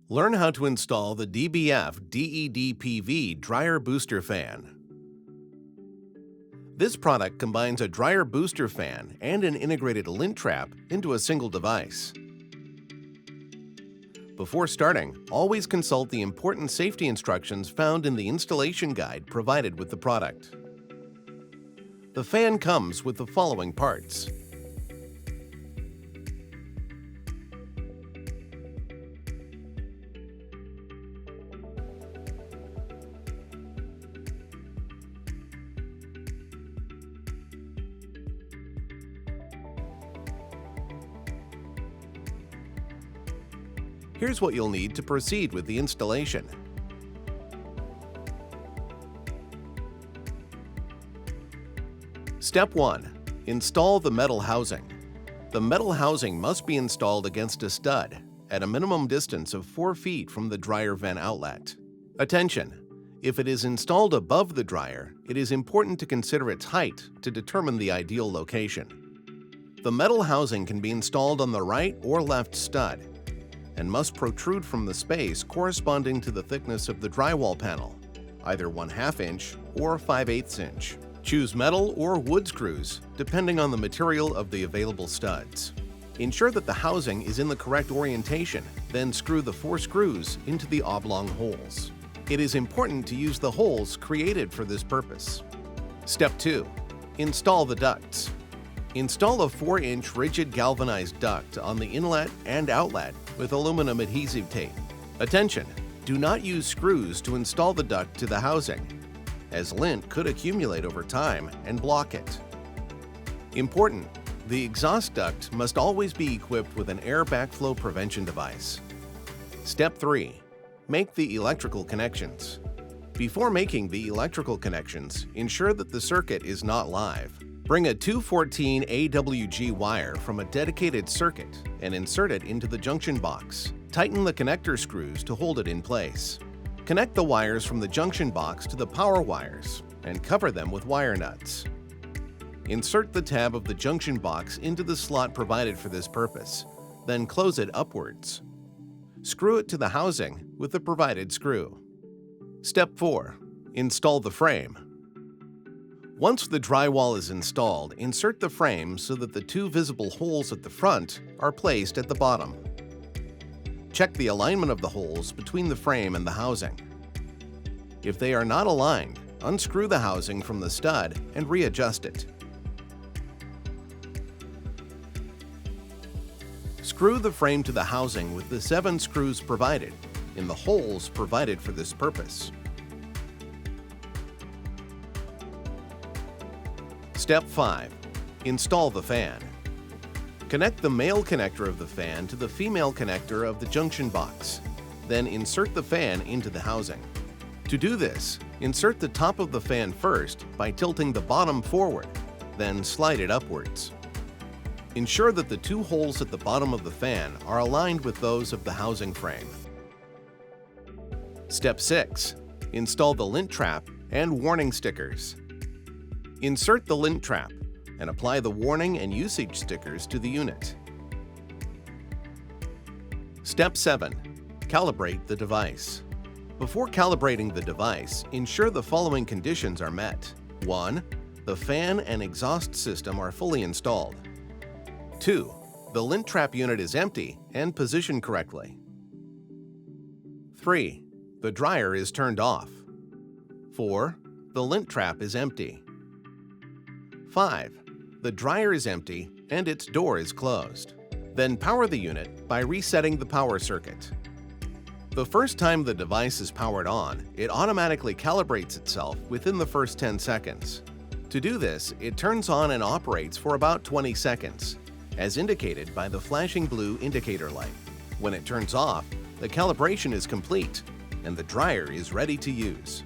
Learn how to install the DBF dedpv dryer booster fan. This product combines a dryer booster fan and an integrated lint trap into a single device. Before starting, always consult the important safety instructions found in the installation guide provided with the product. The fan comes with the following parts. Here's what you'll need to proceed with the installation. Step 1. Install the metal housing. The metal housing must be installed against a stud at a minimum distance of 4 feet from the dryer vent outlet. Attention! If it is installed above the dryer, it is important to consider its height to determine the ideal location. The metal housing can be installed on the right or left stud and must protrude from the space corresponding to the thickness of the drywall panel, either 1/2 inch or 5/8 inch. Choose metal or wood screws, depending on the material of the available studs. Ensure that the housing is in the correct orientation, then screw the 4 screws into the oblong holes. It is important to use the holes created for this purpose. Step 2. Install the ducts. Install a 4-inch rigid galvanized duct on the inlet and outlet with aluminum adhesive tape. Attention! Do not use screws to install the duct to the housing, as lint could accumulate over time and block it. Important! The exhaust duct must always be equipped with an air backflow prevention device. Step 3. Make the electrical connections. Before making the electrical connections, ensure that the circuit is not live. Bring a 214 AWG wire from a dedicated circuit and insert it into the junction box. Tighten the connector screws to hold it in place. Connect the wires from the junction box to the power wires and cover them with wire nuts. Insert the tab of the junction box into the slot provided for this purpose, then close it upwards. Screw it to the housing with the provided screw. Step 4. Install the frame. Once the drywall is installed, insert the frame so that the 2 visible holes at the front are placed at the bottom. Check the alignment of the holes between the frame and the housing. If they are not aligned, unscrew the housing from the stud and readjust it. Screw the frame to the housing with the 7 screws provided in the holes provided for this purpose. Step 5. Install the fan. Connect the male connector of the fan to the female connector of the junction box. Then insert the fan into the housing. To do this, insert the top of the fan first by tilting the bottom forward, then slide it upwards. Ensure that the 2 holes at the bottom of the fan are aligned with those of the housing frame. Step 6. Install the lint trap and warning stickers. Insert the lint trap and apply the warning and usage stickers to the unit. Step 7. Calibrate the device. Before calibrating the device, ensure the following conditions are met. 1. The fan and exhaust system are fully installed. 2. The lint trap unit is empty and positioned correctly. 3. The dryer is turned off. 4. The lint trap is empty. 5. The dryer is empty and its door is closed. Then power the unit by resetting the power circuit. The first time the device is powered on, it automatically calibrates itself within the first 10 seconds. To do this, it turns on and operates for about 20 seconds, as indicated by the flashing blue indicator light. When it turns off, the calibration is complete and the dryer is ready to use.